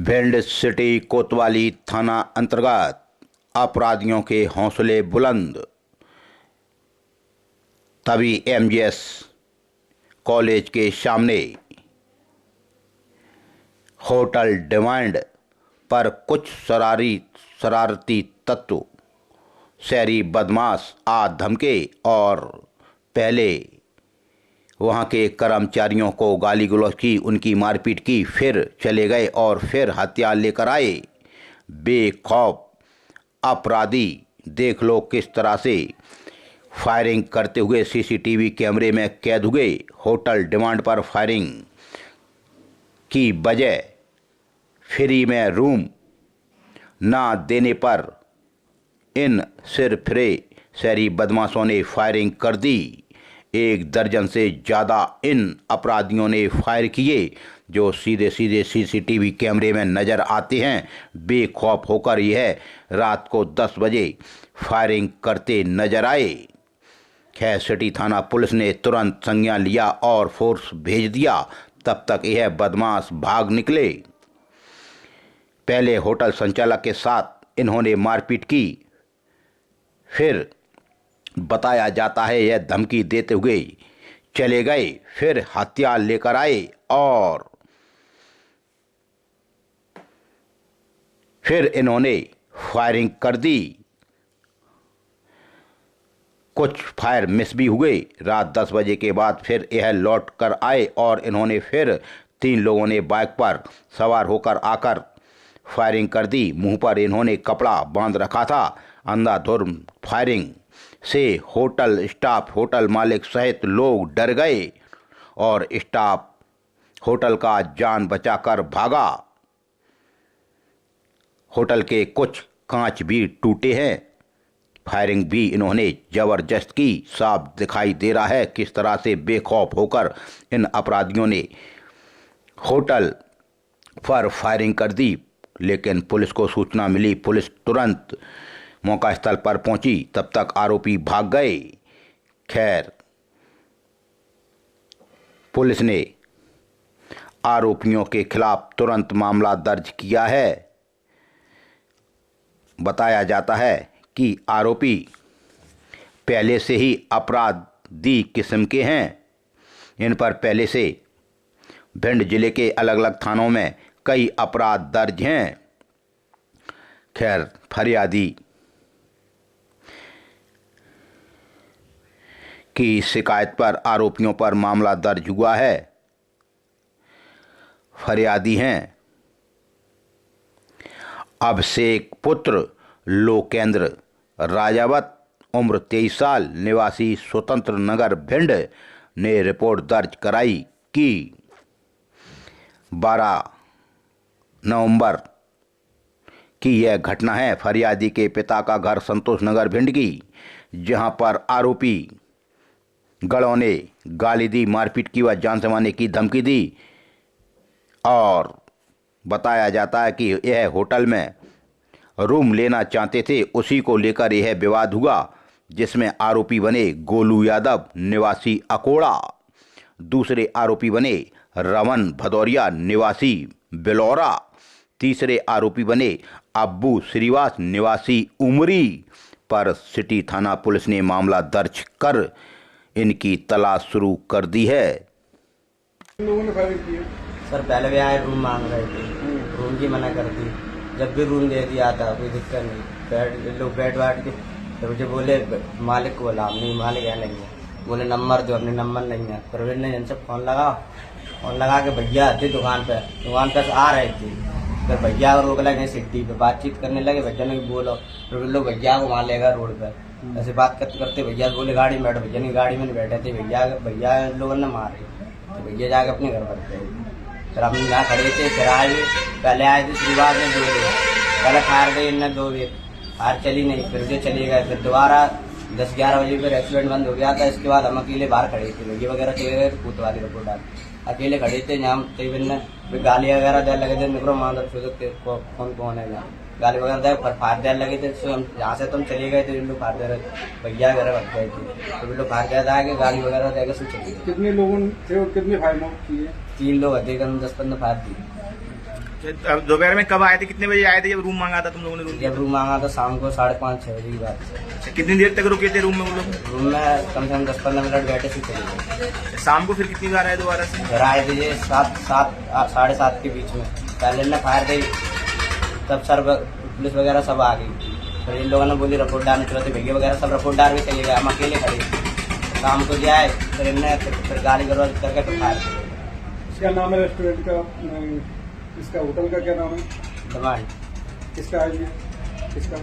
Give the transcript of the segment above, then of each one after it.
Bhind city कोतवाली थाना अंतर्गत अपराधियों के हौसले बुलंद। तभी एमजीएस कॉलेज के सामने होटल डिमांड पर कुछ शरारती तत्व शहरी बदमाश आ धमके और पहले वहां के कर्मचारियों को गाली गलौज की, उनकी मारपीट की, फिर चले गए और फिर हथियार लेकर आए। बेखौफ अपराधी देख लो किस तरह से फायरिंग करते हुए सीसीटीवी कैमरे में कैद हुए। होटल डिमांड पर फायरिंग की वजह फ्री में रूम ना देने पर इन सिरफिरे शहरी बदमाशों ने फायरिंग कर दी। 1 दर्जन से ज़्यादा इन अपराधियों ने फायर किए जो सीधे सीसीटीवी कैमरे में नज़र आते हैं। बेखौफ होकर यह रात को 10 बजे फायरिंग करते नजर आए। खैर सिटी थाना पुलिस ने तुरंत संज्ञान लिया और फोर्स भेज दिया। तब तक यह बदमाश भाग निकले। पहले होटल संचालक के साथ इन्होंने मारपीट की, फिर बताया जाता है यह धमकी देते हुए चले गए, फिर हथियार लेकर आए और फिर इन्होंने फायरिंग कर दी। कुछ फायर मिस भी हुए। रात 10 बजे के बाद फिर यह लौट कर आए और इन्होंने फिर 3 लोगों ने बाइक पर सवार होकर आकर फायरिंग कर दी। मुंह पर इन्होंने कपड़ा बांध रखा था। अंधाधुंध फायरिंग से होटल स्टाफ, होटल मालिक सहित लोग डर गए और स्टाफ होटल का जान बचाकर भागा। होटल के कुछ कांच भी टूटे हैं। फायरिंग भी इन्होंने जबरदस्त की। साफ दिखाई दे रहा है किस तरह से बेखौफ होकर इन अपराधियों ने होटल पर फायरिंग कर दी। लेकिन पुलिस को सूचना मिली, पुलिस तुरंत मौका स्थल पर पहुंची। तब तक आरोपी भाग गए। खैर पुलिस ने आरोपियों के खिलाफ तुरंत मामला दर्ज किया है। बताया जाता है कि आरोपी पहले से ही अपराधी किस्म के हैं। इन पर पहले से भिंड जिले के अलग अलग थानों में कई अपराध दर्ज हैं। खैर फरियादी की शिकायत पर आरोपियों पर मामला दर्ज हुआ है। फरियादी हैं अभिषेक पुत्र लोकेंद्र राजावत, उम्र 23 साल, निवासी स्वतंत्र नगर भिंड ने रिपोर्ट दर्ज कराई कि 12 नवंबर की यह घटना है। फरियादी के पिता का घर संतोष नगर भिंड की, जहां पर आरोपी गढ़ों ने गाली दी, मारपीट की व जान से मारने की धमकी दी। और बताया जाता है कि यह होटल में रूम लेना चाहते थे, उसी को लेकर यह विवाद हुआ, जिसमें आरोपी बने गोलू यादव निवासी अकोड़ा, दूसरे आरोपी बने रमन भदौरिया निवासी बिलौरा, तीसरे आरोपी बने अब्बू श्रीवास निवासी उमरी। पर सिटी थाना पुलिस ने मामला दर्ज कर इनकी तलाश शुरू कर दी है। लोगों ने फायरिंग की है? सर पहले भी आए, रूम मांग रहे थे, रूम की मना कर दी। जब भी रूम दे दिया था कोई दिक्कत नहीं। लोग बैठ के तो मुझे बोले, मालिक को बोला, नहीं मालिक है नहीं है। बोले नंबर दो, अपने नंबर नहीं है। प्रवीण ने इनसे फोन लगा के भैया थे दुकान पे आ रहे थे। फिर भैया को रोक लगे सिटी पे, बातचीत करने लगे। भैया ने बोलो, प्रवीण लोग भैया को वहाँ लेगा रोड पे। ऐसे बात करते करते भैया बोले गाड़ी में बैठो। भैया ने गाड़ी में बैठे थे। भैया लोगों ने मारे तो भैया जाके अपने घर पर गए। फिर हम यहाँ खड़े थे, फिर आए, पहले आए थे शुरुआत में 2 दिन, पहले फायर गई इनने 2 दिन, फायर चली नहीं, फिर से चली गए। फिर दोबारा 10-11 बजे फिर एक्सीडेंट बंद हो गया था। इसके बाद हम अकेले बाहर खड़े थे, भैया वगैरह चले गए कोतवाली रिपोर्ट डाल, अकेले खड़े थे। यहाँ तकरीबन गाली वगैरह देने लगे थे, निकलो माधव कौन है, यहाँ गाली वगैरह दे फायर देने लगे थे। हम यहाँ से तुम चले गए थे, इन लोग फायर दे रहे थे, भैया वगैरह भग गए थे। तो इन लोग फायर दे आगे गाली वगैरह देकर से चले गए। कितने लोगों थे और कितने फायर किए? 3 लोग थे, 10-15 फायर दिए। अब दोपहर में कब आए थे, कितने बजे आए थे जब रूम मांगा था तुम लोगों ने? रूम जब रूम मांगा तो शाम को 5:30-6 बजे की बात है। अच्छा, कितनी देर तक रुके थे रूम में वो लोग? रूम में कम से कम 10-15 मिनट बैठे से चले गए। शाम को फिर कितनी बार आए दोबारा से? घर आए थे ये 7-7 के बीच में। पहले ने फायर दी, तब सर पुलिस वगैरह सब आ गई। फिर इन लोगों ने बोली रिपोर्ट डालने चलो, तो भैया वगैरह सब रिपोर्ट डाल के चले गए, हम अकेले खड़े। शाम को जाए फिर इनने फिर गाली गलौज करके फिर फायर किया। क्या नाम है रेस्टोरेंट का, इसका होटल का क्या नाम है? डिमांड किसका है ये, किसका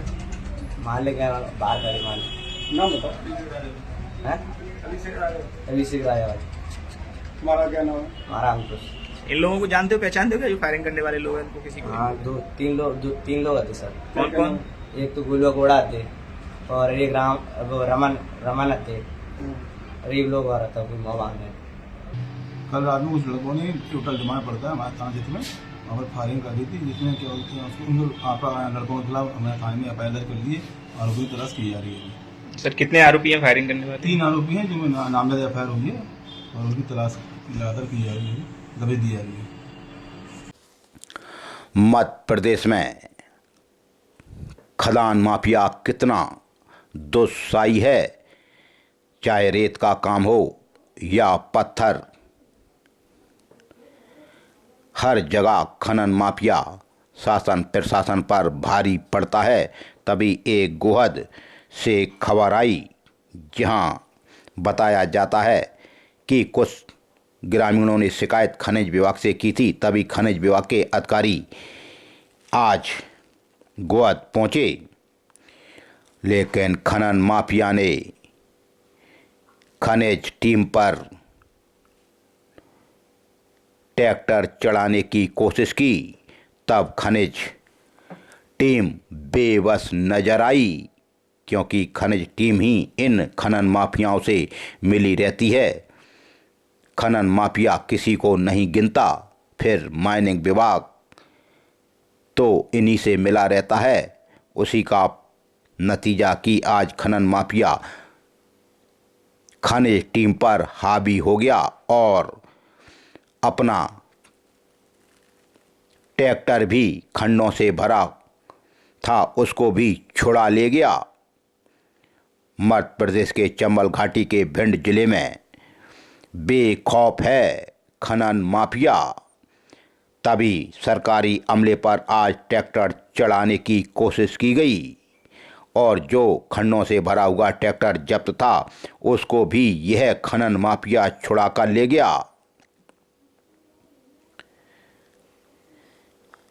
मालिक है, बाहर खड़े मालिक। नाम बताओ। है अभिषेक राय। तुम्हारा क्या नाम है? हमारा अंकुश। इन लोगों को जानते हो, पहचानते हो क्या जो फायरिंग करने वाले लोग हैं? उनको किसी को? हाँ, 2-3 लोग आते सर। कौन कौन? एक तो गुलवा घोड़ा आते और एक रमन आते, गरीब लोग आ रहा था कोई मोबाइल में। कल रात में कुछ लड़कों ने टोटल डिमांड पड़ता है हमारे थाना क्षेत्र में, वहाँ पर फायरिंग कर दी थी, जिसमें क्या बोलते हैं उसको, उन लड़कों के खिलाफ हमारे थाने में एफआईआर दर्ज कर लिए और अभी तलाश की जा रही है। सर कितने आरोपी हैं फायरिंग करने वाले? 3 आरोपी हैं जिनमें नामजद एफआईआर हुई है और उनकी तलाश लगातार की जा रही है, दबिश दी जा रही है। मध्य प्रदेश में खदान माफिया कितना दुस्साही है, चाहे रेत का काम हो या पत्थर, हर जगह खनन माफिया शासन प्रशासन पर भारी पड़ता है। तभी एक गोहद से खबर आई जहां बताया जाता है कि कुछ ग्रामीणों ने शिकायत खनिज विभाग से की थी। तभी खनिज विभाग के अधिकारी आज गोहद पहुंचे, लेकिन खनन माफिया ने खनिज टीम पर ट्रैक्टर चढ़ाने की कोशिश की। तब खनिज टीम बेबस नजर आई, क्योंकि खनिज टीम ही इन खनन माफियाओं से मिली रहती है। खनन माफिया किसी को नहीं गिनता, फिर माइनिंग विभाग तो इन्हीं से मिला रहता है। उसी का नतीजा कि आज खनन माफिया खनिज टीम पर हावी हो गया और अपना ट्रैक्टर भी खंडों से भरा था उसको भी छुड़ा ले गया। मध्य प्रदेश के चंबल घाटी के भिंड जिले में बेखौफ है खनन माफिया। तभी सरकारी अमले पर आज ट्रैक्टर चढ़ाने की कोशिश की गई और जो खंडों से भरा हुआ ट्रैक्टर जब्त था उसको भी यह खनन माफिया छुड़ा कर ले गया।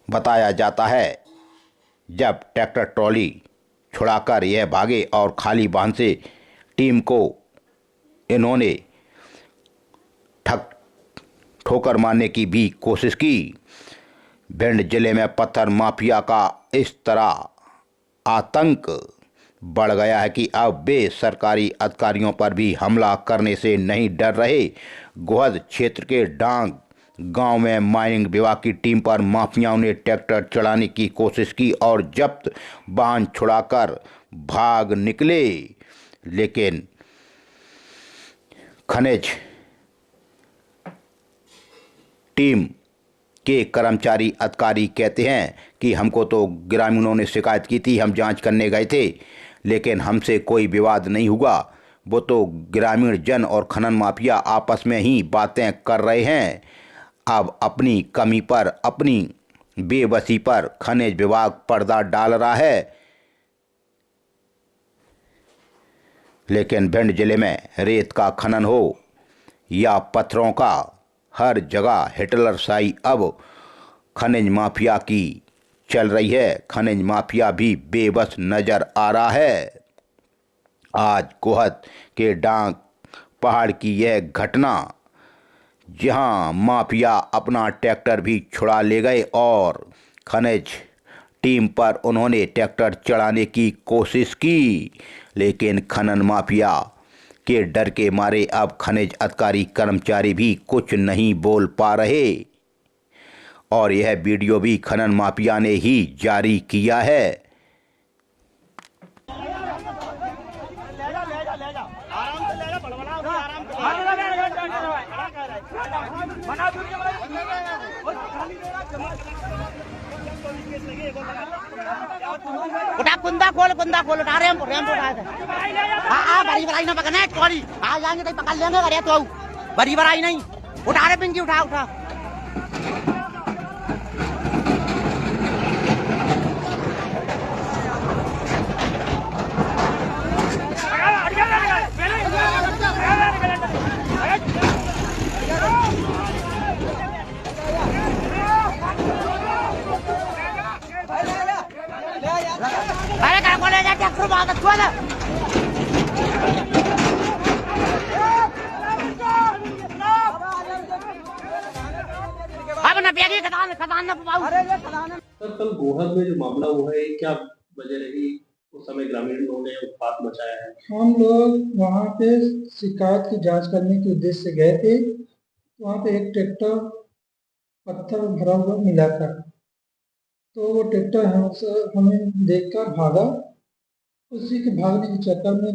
बताया जाता है जब ट्रैक्टर ट्रॉली छुड़ाकर यह भागे और खाली वाहन से टीम को इन्होंने ठोकर मारने की भी कोशिश की। भिंड जिले में पत्थर माफिया का इस तरह आतंक बढ़ गया है कि अब वे सरकारी अधिकारियों पर भी हमला करने से नहीं डर रहे। गोहद क्षेत्र के डांग गांव में माइनिंग विभाग की टीम पर माफियाओं ने ट्रैक्टर चढ़ाने की कोशिश की और जब्त वाहन छुड़ाकर भाग निकले, लेकिन खनिज टीम के कर्मचारी अधिकारी कहते हैं कि हमको तो ग्रामीणों ने शिकायत की थी, हम जांच करने गए थे, लेकिन हमसे कोई विवाद नहीं हुआ। वो तो ग्रामीण जन और खनन माफिया आपस में ही बातें कर रहे हैं। अब अपनी कमी पर, अपनी बेबसी पर खनिज विभाग पर्दा डाल रहा है। लेकिन भिंड जिले में रेत का खनन हो या पत्थरों का, हर जगह हिटलरशाही अब खनिज माफिया की चल रही है। खनिज माफिया भी बेबस नजर आ रहा है। आज गोहद के डांग पहाड़ की यह घटना, जहां माफिया अपना ट्रैक्टर भी छुड़ा ले गए और खनिज टीम पर उन्होंने ट्रैक्टर चढ़ाने की कोशिश की, लेकिन खनन माफिया के डर के मारे अब खनिज अधिकारी कर्मचारी भी कुछ नहीं बोल पा रहे और यह वीडियो भी खनन माफिया ने ही जारी किया है। बना उठा कुंदा खोल उठा रैंप उठा दे। हाँ बड़ी बड़ाई ना पकड़ना है थोड़ी, आ जाएंगे तो पकड़ लेंगे अरे तो बड़ी बड़ाई नहीं, उठा रे पिंकी उठा उठा। अरे क्या बोले जा ट्रैक्टर बहुत अच्छा है। अब ना पेगी खदान ना पाऊ। सर कल गोहद में जो मामला हुआ है क्या वजह रही, उस समय ग्रामीण लोगों ने उत्पात मचाया है? हम लोग वहाँ पे शिकायत की जांच करने के उद्देश्य से गए थे। वहाँ पे एक ट्रैक्टर पत्थर भरा हुआ मिला था, तो वो ट्रैक्टर हमें देखकर भागा। उसी के भागने के चक्कर में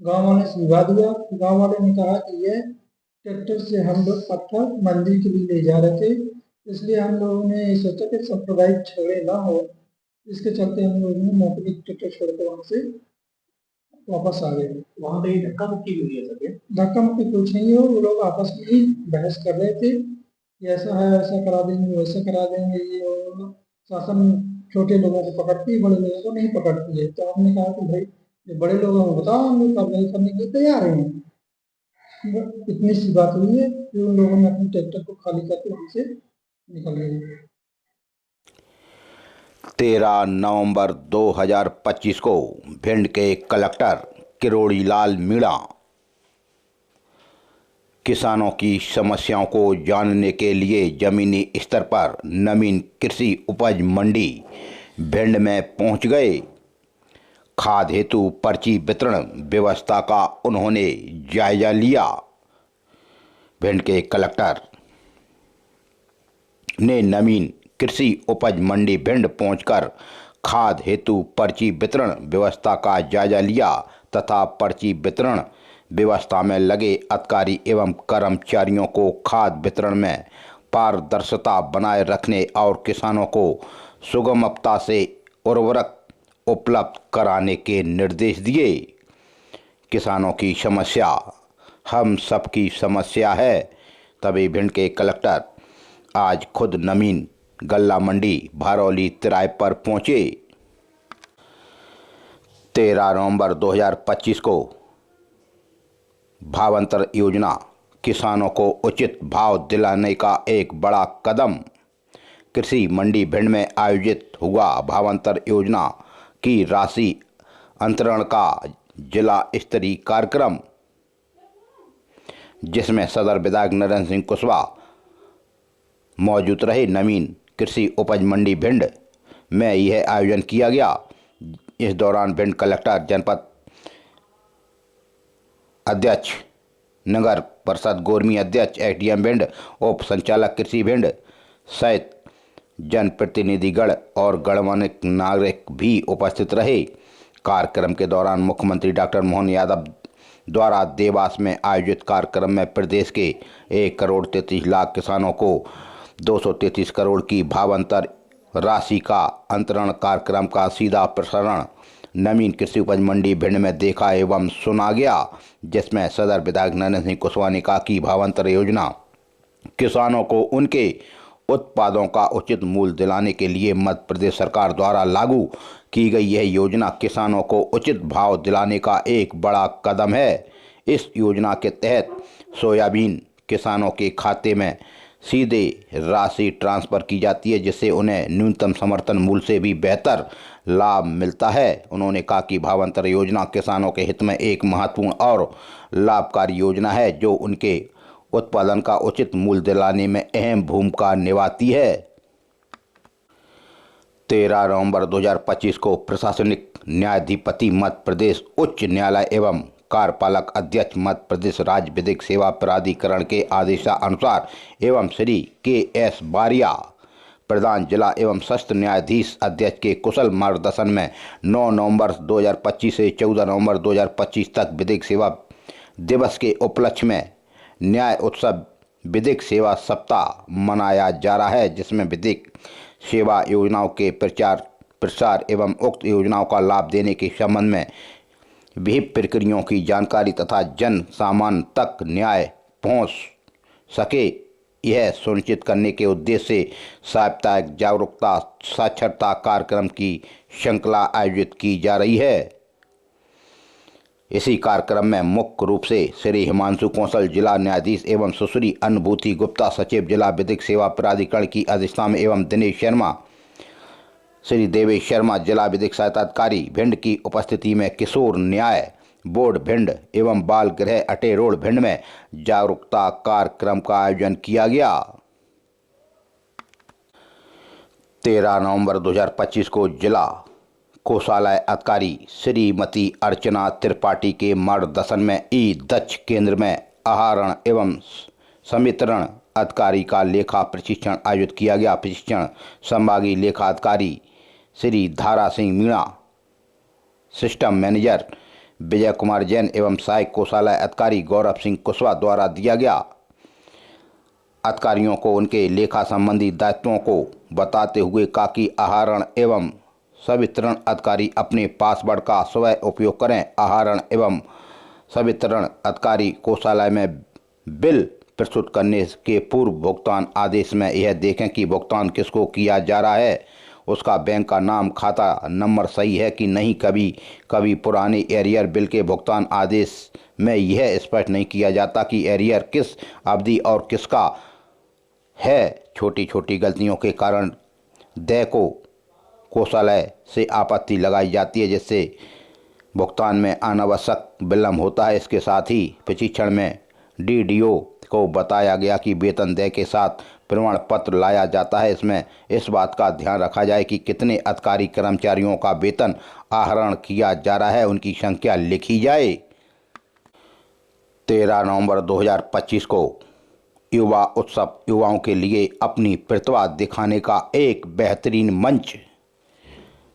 गांव वाले से विवाद हुआ। गांव वाले ने कहा कि ये ट्रैक्टर से हम लोग पत्थर मंदिर के लिए ले जा रहे थे, इसलिए हम लोगों ने सोचा कि सांप्रदायिक झगड़े ना हो। इसके चलते हम लोगों ने मौके पर ट्रैक्टर छोड़कर वहाँ से वापस आ गए। वहाँ पे धक्का मुक्की भी हुई है सर? धक्का मुक्की कुछ नहीं हो, वो लोग आपस में ही बहस कर रहे थे, ऐसा है ऐसा करा देंगे वैसा करा देंगे। ये शासन छोटे लोगों को पकड़ती है, बड़े लोगों को नहीं पकड़ती है। तो हमने कहा कि भाई जो बड़े लोगों को बताओ, हम लोग कार्रवाई करने के लिए तैयार हैं। इतनी सी बात हुई है कि उन लोगों ने अपने ट्रैक्टर को खाली करके वहाँ से निकल गए। 13 नवंबर 2025 को भिंड के कलेक्टर किरोड़ी लाल मीणा किसानों की समस्याओं को जानने के लिए जमीनी स्तर पर नवीन कृषि उपज मंडी भिंड में पहुंच गए। खाद हेतु पर्ची वितरण व्यवस्था का उन्होंने जायजा लिया। भिंड के कलेक्टर ने नवीन कृषि उपज मंडी भिंड पहुंचकर खाद हेतु पर्ची वितरण व्यवस्था का जायजा लिया तथा पर्ची वितरण व्यवस्था में लगे अधिकारी एवं कर्मचारियों को खाद वितरण में पारदर्शिता बनाए रखने और किसानों को सुगमता से उर्वरक उपलब्ध कराने के निर्देश दिए। किसानों की समस्या हम सबकी समस्या है, तभी भिंड के कलेक्टर आज खुद नवीन गल्ला मंडी भारौली तिराए पर पहुंचे। 13 नवंबर 2025 को भावांतर योजना किसानों को उचित भाव दिलाने का एक बड़ा कदम। कृषि मंडी भिंड में आयोजित हुआ भावांतर योजना की राशि अंतरण का जिला स्तरीय कार्यक्रम, जिसमें सदर विधायक नरेंद्र सिंह कुशवाहा मौजूद रहे। नवीन कृषि उपज मंडी भिंड में यह आयोजन किया गया। इस दौरान भिंड कलेक्टर, जनपद अध्यक्ष, नगर परिषद गोरमी अध्यक्ष, एसडीएम भिंड, उप संचालक कृषि भिंड सहित जनप्रतिनिधिगण और गणमान्य नागरिक भी उपस्थित रहे। कार्यक्रम के दौरान मुख्यमंत्री डॉक्टर मोहन यादव द्वारा देवास में आयोजित कार्यक्रम में प्रदेश के 1,33,00,000 किसानों को 233 करोड़ की भावांतर राशि का अंतरण कार्यक्रम का सीधा प्रसारण नवीन कृषि उपज मंडी भिंड में देखा एवं सुना गया, जिसमें सदर विधायक नरेंद्र सिंह कुशवाहा ने कहा कि भावांतर योजना किसानों को उनके उत्पादों का उचित मूल्य दिलाने के लिए मध्य प्रदेश सरकार द्वारा लागू की गई यह योजना किसानों को उचित भाव दिलाने का एक बड़ा कदम है। इस योजना के तहत सोयाबीन किसानों के खाते में सीधे राशि ट्रांसफ़र की जाती है, जिससे उन्हें न्यूनतम समर्थन मूल्य से भी बेहतर लाभ मिलता है। उन्होंने कहा कि भावांतर योजना किसानों के हित में एक महत्वपूर्ण और लाभकारी योजना है, जो उनके उत्पादन का उचित मूल्य दिलाने में अहम भूमिका निभाती है। 13 नवंबर 2025 को प्रशासनिक न्यायाधिपति मध्य प्रदेश उच्च न्यायालय एवं कार्यपालक अध्यक्ष मध्य प्रदेश राज्य विधिक सेवा प्राधिकरण के आदेशानुसार एवं श्री के.एस. बारिया प्रधान जिला एवं सत्र न्यायाधीश अध्यक्ष के कुशल मार्गदर्शन में 9 नवंबर 2025 से 14 नवंबर 2025 तक विधिक सेवा दिवस के उपलक्ष्य में न्याय उत्सव विधिक सेवा सप्ताह मनाया जा रहा है, जिसमें विधिक सेवा योजनाओं के प्रचार प्रसार एवं उक्त योजनाओं का लाभ देने के संबंध में विभिन्न प्रक्रियाओं की जानकारी तथा जन सामान्य तक न्याय पहुंच सके, यह सुनिश्चित करने के उद्देश्य से साप्ताहिक जागरूकता साक्षरता कार्यक्रम की श्रृंखला आयोजित की जा रही है। इसी कार्यक्रम में मुख्य रूप से श्री हिमांशु कौशल जिला न्यायाधीश एवं सुश्री अनुभूति गुप्ता सचिव जिला विधिक सेवा प्राधिकरण की अधिष्ठान एवं दिनेश शर्मा श्री देवेश शर्मा जिला विधिक सहायता अधिकारी भिंड की उपस्थिति में किशोर न्याय बोर्ड भिंड एवं बाल गृह अटे रोड भिंड में जागरूकता कार्यक्रम का आयोजन किया गया। 13 नवंबर 2025 को जिला कोषालय अधिकारी श्रीमती अर्चना त्रिपाठी के मार्गदर्शन में ई दक्ष केंद्र में आहरण एवं संवितरण अधिकारी का लेखा प्रशिक्षण आयोजित किया गया। प्रशिक्षण संभागीय लेखा अधिकारी श्री धारा सिंह मीणा, सिस्टम मैनेजर विजय कुमार जैन एवं सहायक कोषालय अधिकारी गौरव सिंह कुशवाहा द्वारा दिया गया। अधिकारियों को उनके लेखा संबंधी दायित्वों को बताते हुए कहा कि आहरण एवं संवितरण अधिकारी अपने पासवर्ड का स्वयं उपयोग करें। आहरण एवं संवितरण अधिकारी कोषालय में बिल प्रस्तुत करने के पूर्व भुगतान आदेश में यह देखें कि भुगतान किसको किया जा रहा है, उसका बैंक का नाम खाता नंबर सही है कि नहीं। कभी कभी पुराने एरियर बिल के भुगतान आदेश में यह स्पष्ट नहीं किया जाता कि एरियर किस अवधि और किसका है। छोटी छोटी गलतियों के कारण देय को कोषालय से आपत्ति लगाई जाती है, जिससे भुगतान में अनावश्यक विलंब होता है। इसके साथ ही प्रशिक्षण में डीडीओ को बताया गया कि वेतन देय के साथ प्रमाण पत्र लाया जाता है। इसमें इस बात का ध्यान रखा जाए कि कितने अधिकारी कर्मचारियों का वेतन आहरण किया जा रहा है, उनकी संख्या लिखी जाए। 13 नवंबर 2025 को युवा उत्सव युवाओं के लिए अपनी प्रतिभा दिखाने का एक बेहतरीन मंच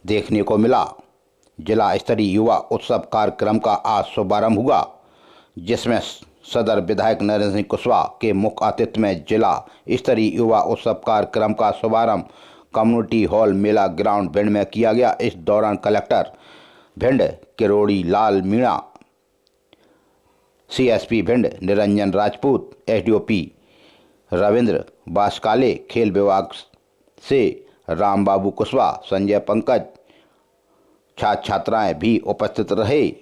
देखने को मिला। जिला स्तरीय युवा उत्सव कार्यक्रम का आज शुभारंभ हुआ, जिसमें सदर विधायक नरेंद्र सिंह कुशवाहा के मुख्य आतिथ्य में जिला स्तरीय युवा उत्सव कार्यक्रम का शुभारंभ कम्युनिटी हॉल मेला ग्राउंड भिंड में किया गया। इस दौरान collector Bhind Kirori Lal Meena, CSP Bhind Niranjan Rajput, SDOP Ravindra बासकाले, खेल विभाग से राम बाबू कुशवाहा, संजय पंकज, छात्र छात्राएं भी उपस्थित रहे।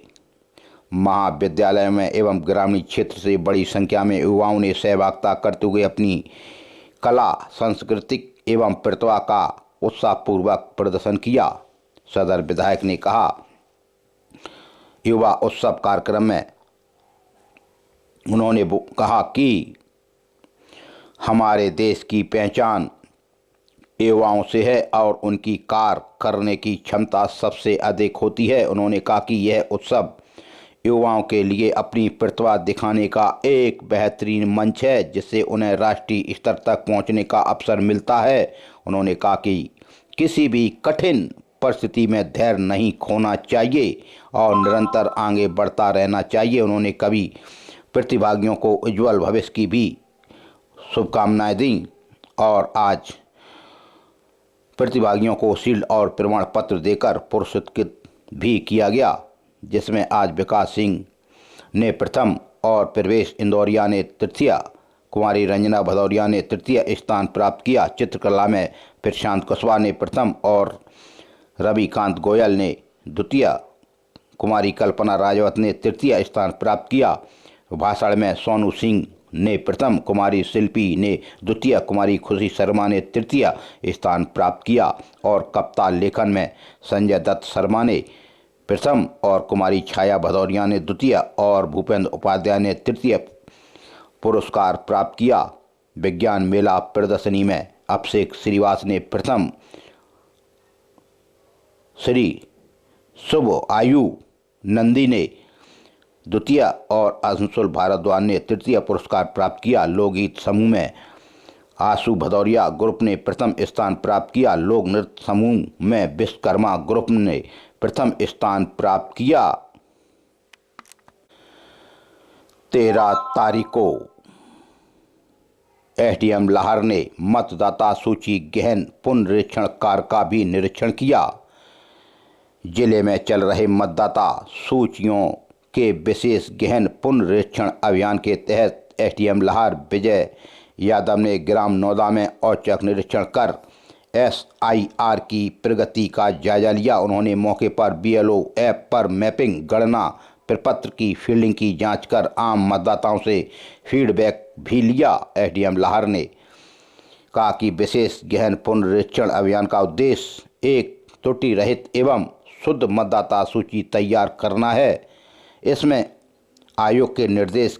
महाविद्यालय में एवं ग्रामीण क्षेत्र से बड़ी संख्या में युवाओं ने सहभागिता करते हुए अपनी कला संस्कृति एवं प्रतिभा का उत्साहपूर्वक प्रदर्शन किया। सदर विधायक ने कहा, युवा उत्सव कार्यक्रम में उन्होंने कहा कि हमारे देश की पहचान युवाओं से है और उनकी कार्य करने की क्षमता सबसे अधिक होती है। उन्होंने कहा कि यह उत्सव युवाओं के लिए अपनी प्रतिभा दिखाने का एक बेहतरीन मंच है, जिससे उन्हें राष्ट्रीय स्तर तक पहुंचने का अवसर मिलता है। उन्होंने कहा कि किसी भी कठिन परिस्थिति में धैर्य नहीं खोना चाहिए और निरंतर आगे बढ़ता रहना चाहिए। उन्होंने कभी प्रतिभागियों को उज्जवल भविष्य की भी शुभकामनाएं दी और आज प्रतिभागियों को शील्ड और प्रमाण पत्र देकर पुरस्कृत भी किया गया, जिसमें आज विकास सिंह ने प्रथम और प्रवेश इंदौरिया ने तृतीय, कुमारी रंजना भदौरिया ने तृतीय स्थान प्राप्त किया। चित्रकला में प्रशांत कुशवाहा ने प्रथम और रविकांत गोयल ने द्वितीय, कुमारी कल्पना राजवत ने तृतीय स्थान प्राप्त किया। भाषण में सोनू सिंह ने प्रथम, कुमारी शिल्पी ने द्वितीय, कुमारी खुशी शर्मा ने तृतीय स्थान प्राप्त किया और कविता लेखन में संजय दत्त शर्मा ने प्रथम और कुमारी छाया भदौरिया ने द्वितीय और भूपेंद्र उपाध्याय ने तृतीय पुरस्कार प्राप्त किया। विज्ञान मेला प्रदर्शनी में अभिषेक श्रीवास ने प्रथम, श्री शुभ आयु नंदी ने द्वितीय और अंशुल भारद्वाज ने तृतीय पुरस्कार प्राप्त किया। लोकगीत समूह में आशु भदौरिया ग्रुप ने प्रथम स्थान प्राप्त किया। लोक नृत्य समूह में विश्वकर्मा ग्रुप ने प्रथम स्थान प्राप्त किया। 13 तारीख को एसडीएम लाहौर ने मतदाता सूची गहन पुनरीक्षण कार्य का भी निरीक्षण किया। जिले में चल रहे मतदाता सूचियों के विशेष गहन पुनरीक्षण अभियान के तहत एसडीएम लाहौर विजय यादव ने ग्राम नौदा में औचक निरीक्षण कर एसआईआर की प्रगति का जायजा लिया। उन्होंने मौके पर बीएलओ ऐप पर मैपिंग, गणना प्रपत्र की फील्डिंग की जांच कर आम मतदाताओं से फीडबैक भी लिया। एसडीएम लाहौर ने कहा कि विशेष गहन पुनरीक्षण अभियान का उद्देश्य एक त्रुटि रहित एवं शुद्ध मतदाता सूची तैयार करना है। इसमें आयोग के निर्देश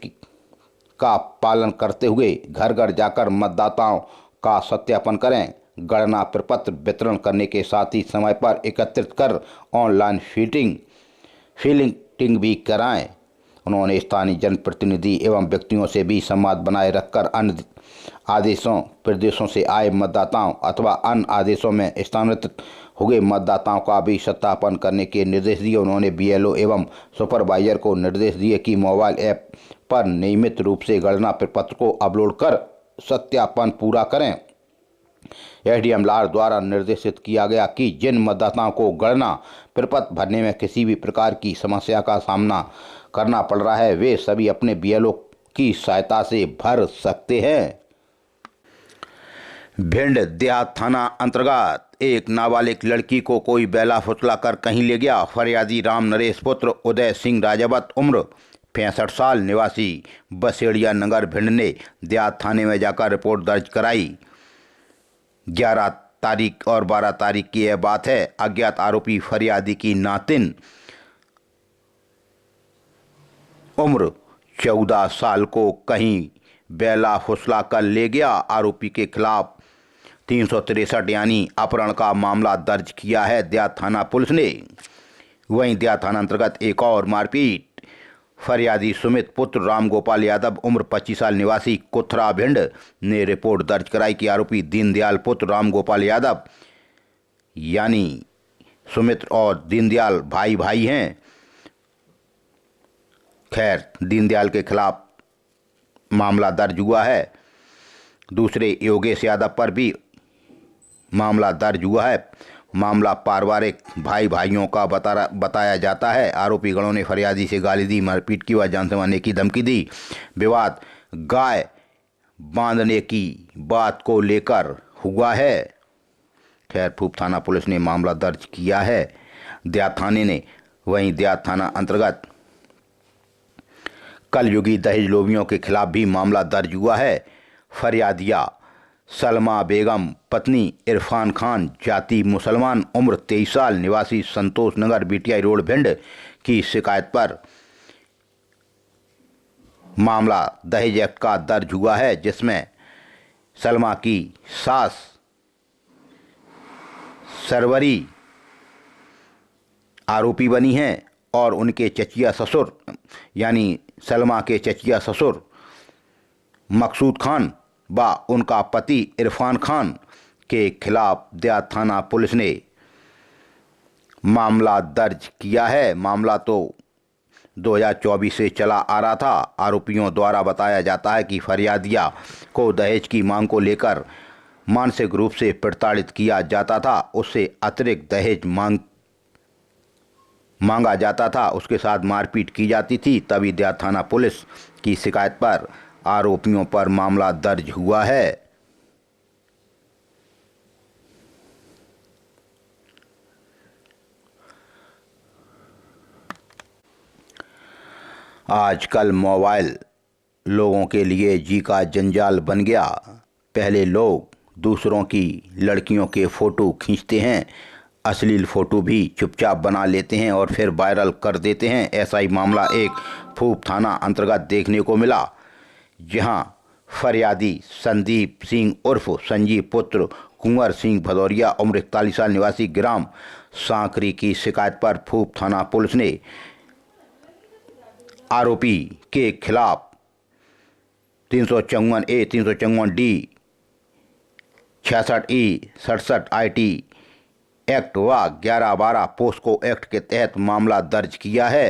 का पालन करते हुए घर घर जाकर मतदाताओं का सत्यापन करें, गणना प्रपत्र वितरण करने के साथ ही समय पर एकत्रित कर ऑनलाइन फीलिंग भी कराएं। उन्होंने स्थानीय जनप्रतिनिधि एवं व्यक्तियों से भी संवाद बनाए रखकर अन्य आदेशों प्रदेशों से आए मतदाताओं अथवा अन्य आदेशों में स्थानांतरित हुए मतदाताओं का भी सत्यापन करने के निर्देश दिए। उन्होंने बीएलओ एवं सुपरवाइजर को निर्देश दिए कि मोबाइल ऐप पर नियमित रूप से गणना प्रपत्र को अपलोड कर सत्यापन पूरा करें। एसडीएम लाहौर द्वारा निर्देशित किया गया कि जिन मतदाताओं को गणना प्रपत्र भरने में किसी भी प्रकार की समस्या का सामना करना पड़ रहा है, वे सभी अपने बीएलओ की सहायता से भर सकते हैं। भिंड देहात थाना अंतर्गत एक नाबालिग लड़की को कोई बैला फुसला कर कहीं ले गया। फरियादी राम नरेश पुत्र उदय सिंह राजावत उम्र 65 साल निवासी बसेड़िया नगर भिंड ने देहात थाने में जाकर रिपोर्ट दर्ज कराई। 11 तारीख और 12 तारीख की यह बात है। अज्ञात आरोपी फरियादी की नातिन उम्र 14 साल को कहीं बैला फुसला कर ले गया। आरोपी के खिलाफ 363 यानी अपहरण का मामला दर्ज किया है देहात थाना पुलिस ने। वहीं देहात थाना अंतर्गत एक और मारपीट। फरियादी सुमित पुत्र रामगोपाल यादव उम्र 25 साल निवासी कुथरा भिंड ने रिपोर्ट दर्ज कराई कि आरोपी दीनदयाल पुत्र रामगोपाल यादव यानी सुमित और दीनदयाल भाई हैं। खैर, दीनदयाल के खिलाफ मामला दर्ज हुआ है। दूसरे योगेश यादव पर भी मामला दर्ज हुआ है। मामला पारिवारिक भाइयों का बताया जाता है। आरोपी गणों ने फरियादी से गाली दी, मारपीट की व जान से मारने की धमकी दी। विवाद गाय बांधने की बात को लेकर हुआ है। खैरफूब थाना पुलिस ने मामला दर्ज किया है देहात थाने ने। वहीं देहात थाना अंतर्गत कलयुगी दहेज लोभियों के खिलाफ भी मामला दर्ज हुआ है। फरियादिया सलमा बेगम पत्नी इरफान खान जाति मुसलमान उम्र 23 साल निवासी संतोष नगर बीटीआई रोड भिंड की शिकायत पर मामला दहेज एक्ट का दर्ज हुआ है, जिसमें सलमा की सास सरवरी आरोपी बनी हैं और उनके चचिया ससुर यानी सलमा के चचिया ससुर मकसूद खान व उनका पति इरफान खान के खिलाफ देहात थाना पुलिस ने मामला दर्ज किया है। मामला तो 2024 से चला आ रहा था। आरोपियों द्वारा बताया जाता है कि फरियादिया को दहेज की मांग को लेकर मानसिक रूप से प्रताड़ित किया जाता था। उससे अतिरिक्त दहेज मांगा जाता था, उसके साथ मारपीट की जाती थी। तभी देहात थाना पुलिस की शिकायत पर आरोपियों पर मामला दर्ज हुआ है। आजकल मोबाइल लोगों के लिए जी का जंजाल बन गया। पहले लोग दूसरों की लड़कियों के फ़ोटो खींचते हैं, अश्लील फ़ोटो भी चुपचाप बना लेते हैं और फिर वायरल कर देते हैं। ऐसा ही मामला एक फूब थाना अंतर्गत देखने को मिला, जहां फरियादी संदीप सिंह उर्फ संजीव पुत्र कुंवर सिंह भदौरिया उम्र 41 साल निवासी ग्राम सांकरी की शिकायत पर फूब थाना पुलिस ने आरोपी के खिलाफ 354A 354D 66E 67 IT act व 11-12 पोस्को एक्ट के तहत मामला दर्ज किया है।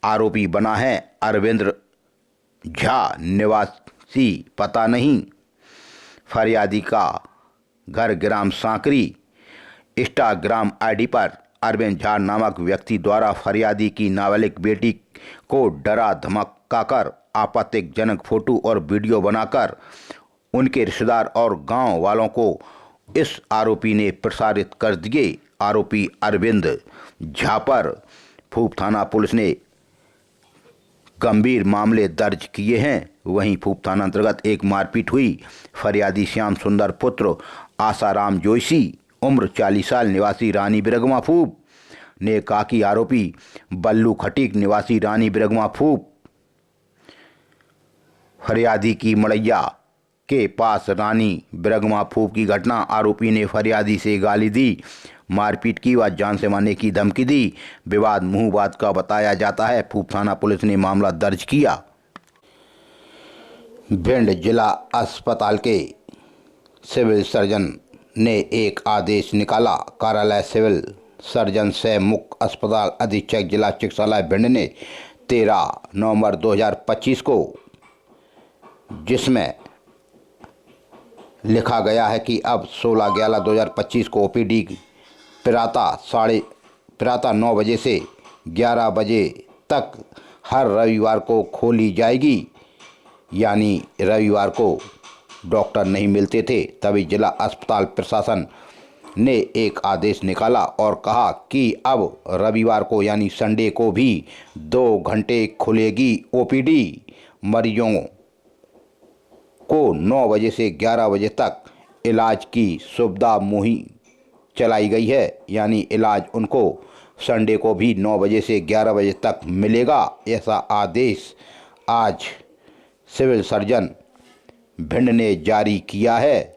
आरोपी बना है अरविंद झा सी पता नहीं। फरियादी का घर ग्राम सांकरी। इंस्टाग्राम आईडी पर अरविंद झा नामक व्यक्ति द्वारा फरियादी की नाबालिग बेटी को डरा धमकाकर आपत्तिजनक फोटो और वीडियो बनाकर उनके रिश्तेदार और गांव वालों को इस आरोपी ने प्रसारित कर दिए। आरोपी अरविंद झा पर फूप थाना पुलिस ने गंभीर मामले दर्ज किए हैं। वहीं फूप थाना अंतर्गत एक मारपीट हुई। फरियादी श्याम सुंदर पुत्र आसाराम जोशी उम्र 40 साल निवासी रानी बिरगमा फूप ने कहा कि आरोपी बल्लू खटीक निवासी रानी बिरगमा फूप फरियादी की मड़ैया के पास रानी बिरगमा फूप की घटना। आरोपी ने फरियादी से गाली दी, मारपीट की व जान से मारने की धमकी दी। विवाद मुंहबात का बताया जाता है। फूप थाना पुलिस ने मामला दर्ज किया। भिंड जिला अस्पताल के सिविल सर्जन ने एक आदेश निकाला। कार्यालय सिविल सर्जन सह मुख्य अस्पताल अधीक्षक जिला चिकित्सालय भिंड ने 13 नवंबर 2025 को, जिसमें लिखा गया है कि अब 16/11/2025 को ओपीडी प्रातः 9 बजे से 11 बजे तक हर रविवार को खोली जाएगी। यानी रविवार को डॉक्टर नहीं मिलते थे, तभी जिला अस्पताल प्रशासन ने एक आदेश निकाला और कहा कि अब रविवार को यानी संडे को भी 2 घंटे खुलेगी ओपीडी। मरीजों को 9 बजे से 11 बजे तक इलाज की सुविधा मुहैया चलाई गई है। यानी इलाज उनको संडे को भी 9 बजे से 11 बजे तक मिलेगा। ऐसा आदेश आज सिविल सर्जन भिंड ने जारी किया है।